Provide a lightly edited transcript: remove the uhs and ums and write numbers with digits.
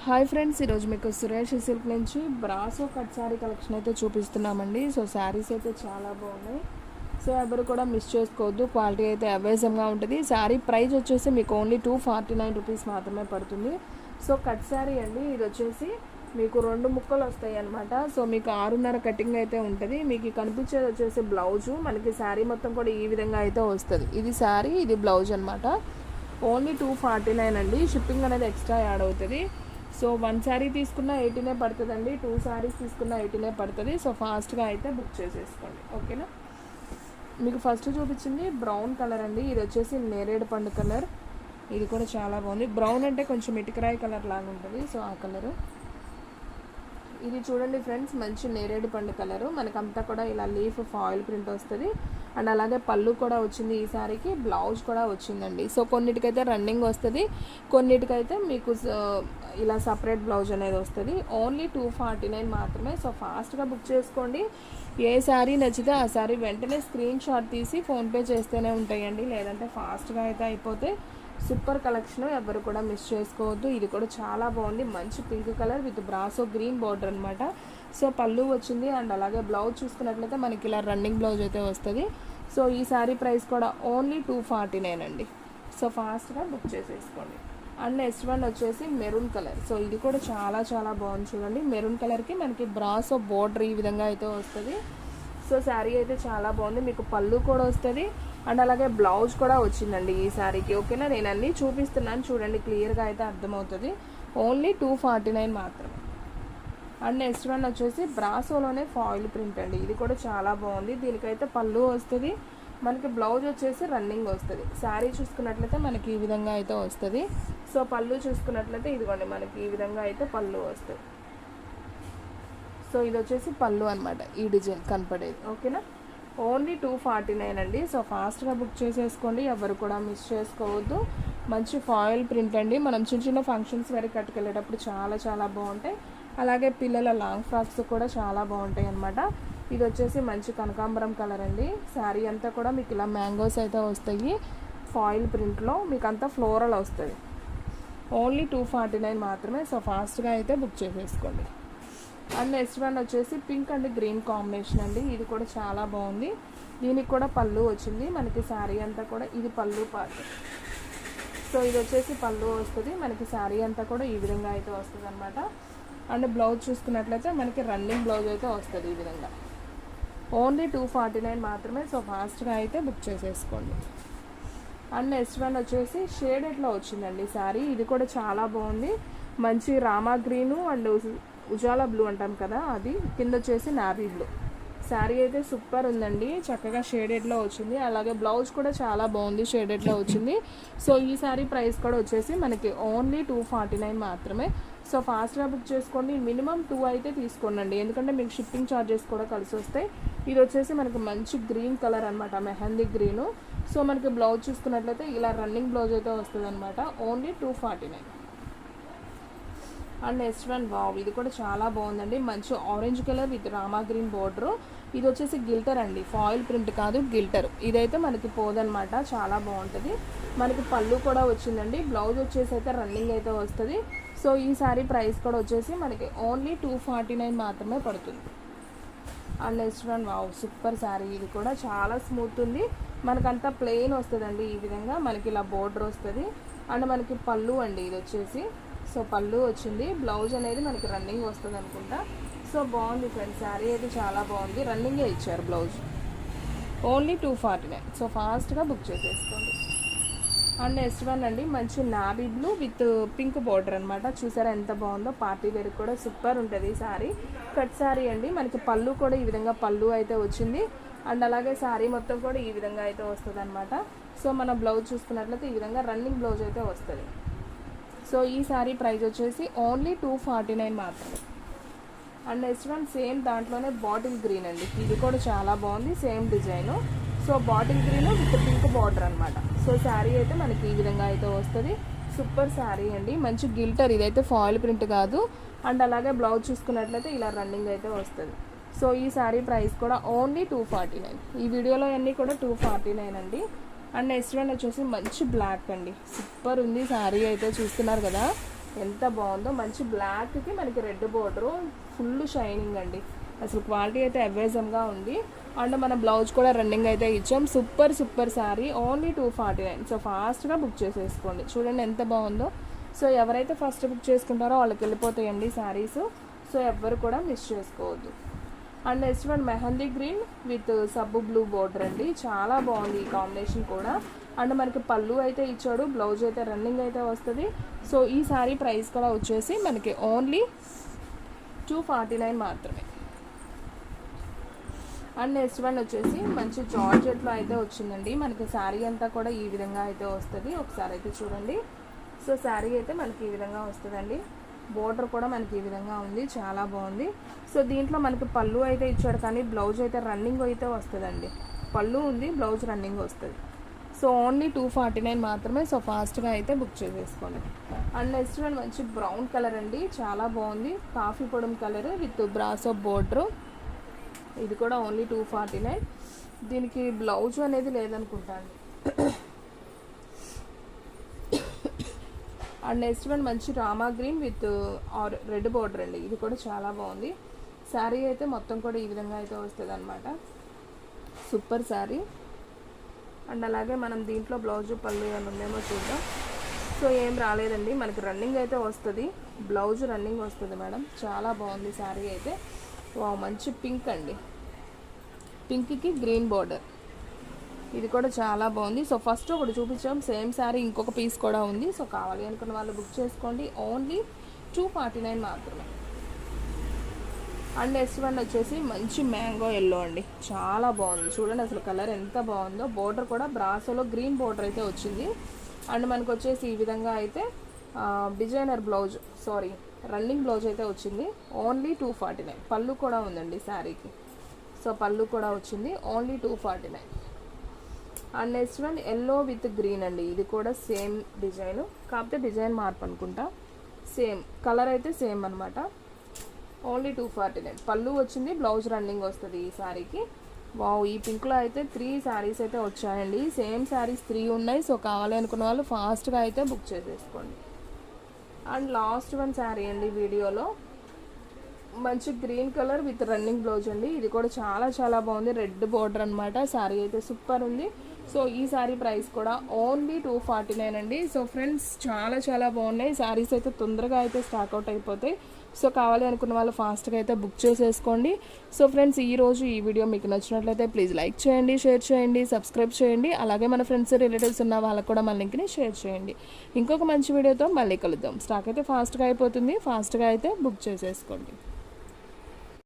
Hi friends, ఈరోజు మీకు Suresh silk నుంచి బ్రాసో కట్ శారీ కలెక్షన్ అయితే చూపిస్తున్నామండి. సో శారీస్ అయితే చాలా బాగున్నాయి. సో ఎవరు కూడా మిస్ చేసుకోవద్దు, క్వాలిటీ అయితే అవేజంగా ఉంటుంది. శారీ ప్రైస్ వచ్చేసి మీకు ఓన్లీ 249 రూపీస్ మాత్రమే పడుతుంది. సో కట్ శారీ అండి, ఇది వచ్చేసి మీకు 2 ముక్కలు వస్తాయి అనమాట. సో మీకు 6.5 కటింగ్ అయితే ఉంటుంది. మీకు కనిపించేది వచ్చేసి బ్లౌజు. మనకి శారీ మొత్తం కూడా ఈ విధంగా అయితే వస్తుంది. ఇది శారీ, ఇది బ్లౌజ్ అనమాట. ఓన్లీ 249 అండి. షిప్పింగ్ అనేది ఎక్స్ట్రా యాడ్ అవుతుంది. సో 1 శారీ తీసుకున్న 18 పడుతుందండి, 2 శారీస్ తీసుకున్న 18 పడుతుంది. సో ఫాస్ట్గా అయితే బుక్ చేసేసుకోండి, ఓకేనా. మీకు ఫస్ట్ చూపించింది బ్రౌన్ కలర్ అండి. ఇది వచ్చేసి నేరేడు పండు కలర్. ఇది కూడా చాలా బాగుంది. బ్రౌన్ అంటే కొంచెం ఇటుకరాయి కలర్ లాగా ఉంటుంది. సో ఆ కలరు. ఇది చూడండి ఫ్రెండ్స్, మంచి నేరేడు పండు కలరు. మనకంతా కూడా ఇలా లీఫ్ ఫాయిల్ ప్రింట్ వస్తుంది. అండ్ అలాగే పళ్ళు కూడా వచ్చింది ఈ శారీకి. బ్లౌజ్ కూడా వచ్చిందండి. సో కొన్నిటికైతే రన్నింగ్ వస్తుంది, కొన్నిటికైతే మీకు ఇలా సపరేట్ బ్లౌజ్ అనేది వస్తుంది. ఓన్లీ 249 మాత్రమే. సో ఫాస్ట్గా బుక్ చేసుకోండి. ఏ శారీ నచ్చితే ఆ శారీ వెంటనే స్క్రీన్ షాట్ తీసి ఫోన్పే చేస్తూనే ఉంటాయండి, లేదంటే ఫాస్ట్గా అయితే అయిపోతే. సూపర్ కలెక్షన్, ఎవరు కూడా మిస్ చేసుకోవద్దు. ఇది కూడా చాలా బాగుంది. మంచి pink colour with brasso green border అనమాట. సో పళ్ళు వచ్చింది. అండ్ అలాగే బ్లౌజ్ చూసుకున్నట్లయితే మనకి ఇలా రన్నింగ్ బ్లౌజ్ అయితే వస్తుంది. సో ఈ శారీ ప్రైస్ కూడా ఓన్లీ 249 అండి. సో ఫాస్ట్గా బుక్ చేసేసుకోండి. అండ్ నెక్స్ట్ వన్ వచ్చేసి మెరూన్ కలర్. సో ఇది కూడా చాలా చాలా బాగుంది. చూడండి, మెరూన్ కలర్కి మనకి బ్రాసో బోర్డర్ ఈ విధంగా అయితే వస్తుంది. సో శారీ అయితే చాలా బాగుంది. మీకు పళ్ళు కూడా వస్తుంది. అండ్ అలాగే బ్లౌజ్ కూడా వచ్చిందండి ఈ శారీకి, ఓకేనా. నేను అన్నీ చూపిస్తున్నాను, చూడండి, క్లియర్గా అయితే అర్థమవుతుంది. ఓన్లీ 249 మాత్రమే. అండ్ నెక్స్ట్ వన్ వచ్చేసి బ్రాసోలోనే ఫాయిల్ ప్రింట్ అండి. ఇది కూడా చాలా బాగుంది. దీనికైతే పళ్ళు వస్తుంది, మనకి బ్లౌజ్ వచ్చేసి రన్నింగ్ వస్తుంది. శారీ చూసుకున్నట్లయితే మనకి ఈ విధంగా అయితే వస్తుంది. సో పళ్ళు చూసుకున్నట్లయితే ఇదిగోండి, మనకి ఈ విధంగా అయితే పళ్ళు వస్తుంది. సో ఇది వచ్చేసి పళ్ళు అనమాట, ఈ డిజైన్ కనపడేది, ఓకేనా. ఓన్లీ 249 అండి. సో ఫాస్ట్గా బుక్ చేసేసుకోండి, ఎవరు కూడా మిస్ చేసుకోవద్దు. మంచి ఫాయిల్ ప్రింట్ అండి. మనం చిన్న చిన్న ఫంక్షన్స్ వరకు కట్టుకెళ్ళేటప్పుడు చాలా చాలా బాగుంటాయి. అలాగే పిల్లల లాంగ్ ఫ్రాక్స్ కూడా చాలా బాగుంటాయి అనమాట. ఇది వచ్చేసి మంచి కనకాంబరం కలర్ అండి. శారీ అంతా కూడా మీకు ఇలా మ్యాంగోస్ అయితే వస్తాయి ఫాయిల్ ప్రింట్లో. మీకు అంతా ఫ్లోరల్ వస్తుంది. ఓన్లీ 249 మాత్రమే. సో ఫాస్ట్గా అయితే బుక్ చేసేసుకోండి. అండ్ నెక్స్ట్ వన్ వచ్చేసి పింక్ అండ్ గ్రీన్ కాంబినేషన్ అండి. ఇది కూడా చాలా బాగుంది. దీనికి కూడా పళ్ళు వచ్చింది. మనకి శారీ అంతా కూడా ఇది పళ్ళు పార్ట్. సో ఇది వచ్చేసి పళ్ళు వస్తుంది. మనకి శారీ అంతా కూడా ఈ విధంగా అయితే వస్తుంది అనమాట. అండ్ బ్లౌజ్ చూసుకున్నట్లయితే మనకి రన్నింగ్ బ్లౌజ్ అయితే వస్తుంది ఈ విధంగా. ఓన్లీ 249 మాత్రమే. సో ఫాస్ట్గా అయితే బుక్ చేసేసుకోండి. అండ్ నెక్స్ట్ వన్ వచ్చేసి షేడెడ్లో వచ్చిందండి శారీ. ఇది కూడా చాలా బాగుంది. మంచి Rama green and Ujala blue అంటాం కదా, అది కింద వచ్చేసి నావీ బ్లూ. శారీ అయితే సూపర్ ఉందండి, చక్కగా షేడెడ్లో వచ్చింది. అలాగే బ్లౌజ్ కూడా చాలా బాగుంది, షేడెడ్లో వచ్చింది. సో ఈ శారీ ప్రైస్ కూడా వచ్చేసి మనకి ఓన్లీ 249 మాత్రమే. సో ఫాస్ట్గా బుక్ చేసుకోండి. మినిమం 2 అయితే తీసుకోండి, ఎందుకంటే మీకు షిప్పింగ్ ఛార్జెస్ కూడా కలిసి వస్తాయి. ఇది వచ్చేసి మనకి మంచి గ్రీన్ కలర్ అనమాట, మెహందీ గ్రీను. సో మనకి బ్లౌజ్ చూసుకున్నట్లయితే ఇలా రన్నింగ్ బ్లౌజ్ అయితే వస్తుంది అనమాట. Only 249. And next one wow, ఇది కూడా చాలా బాగుందండి. మంచి orange colour with Rama green border. ఇది వచ్చేసి గిల్టర్ అండి, ఫాయిల్ ప్రింట్ కాదు, గిల్టర్. ఇదైతే మనకి పోదనమాట, చాలా బాగుంటుంది. మనకి పళ్ళు కూడా వచ్చిందండి. బ్లౌజ్ వచ్చేసి అయితే రన్నింగ్ అయితే వస్తుంది. సో ఈ శారీ ప్రైస్ కూడా వచ్చేసి మనకి ఓన్లీ 249 మాత్రమే పడుతుంది. And next one wow, super sari. ఇది కూడా చాలా స్మూత్ ఉంది. మనకంతా ప్లెయిన్ వస్తుందండి ఈ విధంగా. మనకి ఇలా బోర్డర్ వస్తుంది. అండ్ మనకి పళ్ళు అండి ఇది వచ్చేసి. సో పళ్ళు వచ్చింది. బ్లౌజ్ అనేది మనకి రన్నింగ్ వస్తుంది అనుకుంటా. సో బాగుంది ఫ్రెండ్స్, శారీ అయితే చాలా బాగుంది. రన్నింగే ఇచ్చారు బ్లౌజ్. ఓన్లీ 249. సో ఫాస్ట్గా బుక్ చేసేసుకోండి. అండ్ నెక్స్ట్ వన్ అండి, మంచి navy blue with pink border అనమాట. చూసారా ఎంత బాగుందో. పార్టీ వేర్ కూడా సూపర్ ఉంటుంది శారీ. కట్ శారీ అండి. మనకి పళ్ళు కూడా ఈ విధంగా పళ్ళు అయితే వచ్చింది. అండ్ అలాగే శారీ మొత్తం కూడా ఈ విధంగా అయితే వస్తుంది అనమాట. సో మన బ్లౌజ్ చూసుకున్నట్లయితే ఈ విధంగా రన్నింగ్ బ్లౌజ్ అయితే వస్తుంది. సో ఈ శారీ ప్రైస్ వచ్చేసి ఓన్లీ 249 మాత్రమే. అండ్ నెక్స్ట్ వన్ సేమ్ దాంట్లోనే బాటిల్ గ్రీన్ అండి. ఇది కూడా చాలా బాగుంది, same design. So bottle green with pink border అనమాట. సో శారీ అయితే మనకి ఈ విధంగా అయితే వస్తుంది. సూపర్ శారీ అండి. మంచి గిల్టర్, ఇదైతే ఫాయిల్ ప్రింట్ కాదు. అండ్ అలాగే బ్లౌజ్ చూసుకున్నట్లయితే ఇలా రన్నింగ్ అయితే వస్తుంది. సో ఈ శారీ ప్రైస్ కూడా ఓన్లీ 249. ఈ వీడియోలో అన్నీ కూడా 249 అండి. అండ్ నెక్స్ట్ వన్ వచ్చేసి మంచి బ్లాక్ అండి. సూపర్ ఉంది శారీ అయితే, చూస్తున్నారు కదా. ఎంత బాగుందో, మంచి బ్లాక్కి మనకి రెడ్ బోర్డరు, ఫుల్ షైనింగ్ అండి. అసలు క్వాలిటీ అయితే అవేజంగా ఉంది. అండ్ మన బ్లౌజ్ కూడా రన్నింగ్ అయితే ఇచ్చాం. Super super sari, only 249. So ఫాస్ట్గా బుక్ చేసేసుకోండి. చూడండి ఎంత బాగుందో. సో ఎవరైతే ఫస్ట్ బుక్ చేసుకుంటారో వాళ్ళకి వెళ్ళిపోతాయండి శారీస్. సో ఎవ్వరు కూడా మిస్ చేసుకోవద్దు. And next one mehndi green with సబ్బు బ్లూ బోర్డర్ అండి. చాలా బాగుంది ఈ కాంబినేషన్ కూడా. అండ్ మనకి పళ్ళు అయితే ఇచ్చాడు, బ్లౌజ్ అయితే రన్నింగ్ అయితే వస్తుంది. సో ఈ శారీ ప్రైస్ కూడా వచ్చేసి మనకి ఓన్లీ 249 మాత్రమే. అండ్ నెక్స్ట్ వన్ వచ్చేసి మంచి జార్జెట్లో అయితే వచ్చిందండి. మనకి శారీ అంతా కూడా ఈ విధంగా అయితే వస్తుంది. ఒకసారి అయితే చూడండి. సో శారీ అయితే మనకి ఈ విధంగా వస్తుందండి. బోర్డర్ కూడా మనకి ఈ విధంగా ఉంది, చాలా బాగుంది. సో దీంట్లో మనకి పళ్ళు అయితే ఇచ్చాడు, కానీ బ్లౌజ్ అయితే రన్నింగ్ అయితే వస్తుందండి. పళ్ళు ఉంది, బ్లౌజ్ రన్నింగ్ వస్తుంది. సో ఓన్లీ 249 మాత్రమే. సో ఫాస్ట్గా అయితే బుక్ చేసేసుకోండి. అండ్ నెక్స్ట్ వన్ మంచి బ్రౌన్ కలర్ అండి, చాలా బాగుంది. కాఫీ పొడం కలర్ విత్ బ్రాసో బోర్డరు. ఇది కూడా ఓన్లీ 249. దీనికి బ్లౌజ్ అనేది లేదనుకుంటాను. అండ్ నెక్స్ట్ వన్ మంచి Rama green with red border అండి. ఇది కూడా చాలా బాగుంది. శారీ అయితే మొత్తం కూడా ఈ విధంగా అయితే వస్తుంది అనమాట. సూపర్ శారీ. అండ్ అలాగే మనం దీంట్లో బ్లౌజు పళ్ళు ఏమైనా ఉందేమో చూద్దాం. సో ఏం రాలేదండి, మనకి రన్నింగ్ అయితే వస్తుంది, బ్లౌజ్ రన్నింగ్ వస్తుంది మేడం. చాలా బాగుంది శారీ అయితే. మంచి పింక్ అండి, పింక్కి గ్రీన్ బోర్డర్. ఇది కూడా చాలా బాగుంది. సో ఫస్ట్ ఒకటి చూపించాం, సేమ్ శారీ ఇంకొక పీస్ కూడా ఉంది. సో కావాలి అనుకున్న వాళ్ళు బుక్ చేసుకోండి. ఓన్లీ 249 మాత్రమే. అండ్ నెక్స్ట్ వన్ వచ్చేసి మంచి మ్యాంగో ఎల్లో అండి, చాలా బాగుంది. చూడండి అసలు కలర్ ఎంత బాగుందో. బోర్డర్ కూడా బ్రాసోలో గ్రీన్ బోర్డర్ అయితే వచ్చింది. అండ్ మనకు వచ్చేసి ఈ విధంగా అయితే డిజైనర్ బ్లౌజ్, రన్నింగ్ బ్లౌజ్ అయితే వచ్చింది. ఓన్లీ 249. పళ్ళు కూడా ఉందండి శారీకి. సో పళ్ళు కూడా వచ్చింది, only 249. And next one yellow with green అండి. ఇది కూడా సేమ్ డిజైన్, కాకపోతే డిజైన్ మార్పు అనుకుంటా. సేమ్ కలర్ అయితే సేమ్ అనమాట. ఓన్లీ 249. పళ్ళు వచ్చింది, బ్లౌజ్ రన్నింగ్ వస్తుంది ఈ శారీకి. ఈ పింక్లో అయితే 3 శారీస్ అయితే వచ్చాయండి. సేమ్ శారీస్ 3 ఉన్నాయి. సో కావాలి అనుకున్న వాళ్ళు ఫాస్ట్గా అయితే బుక్ చేసేసుకోండి. అండ్ లాస్ట్ వన్ శారీ అండి వీడియోలో, మంచి green colour with running blouse అండి. ఇది కూడా చాలా చాలా బాగుంది, రెడ్ బోర్డర్ అనమాట. శారీ అయితే సూపర్ ఉంది. సో ఈ శారీ ప్రైస్ కూడా ఓన్లీ 249 అండి. సో ఫ్రెండ్స్ చాలా చాలా బాగున్నాయి శారీస్ అయితే, తొందరగా అయితే స్టాక్అవుట్ అయిపోతాయి. సో కావాలి అనుకున్న వాళ్ళు ఫాస్ట్గా అయితే బుక్ చేసేసుకోండి. సో ఫ్రెండ్స్ ఈరోజు ఈ వీడియో మీకు నచ్చినట్లయితే ప్లీజ్ లైక్ చేయండి, షేర్ చేయండి, సబ్స్క్రైబ్ చేయండి. అలాగే మన ఫ్రెండ్స్ రిలేటివ్స్ ఉన్న వాళ్ళకు కూడా మన లింక్ని షేర్ చేయండి. ఇంకొక మంచి వీడియోతో మళ్ళీ కలుద్దాం. స్టాక్ అయితే ఫాస్ట్గా అయిపోతుంది, ఫాస్ట్గా అయితే బుక్ చేసేసుకోండి.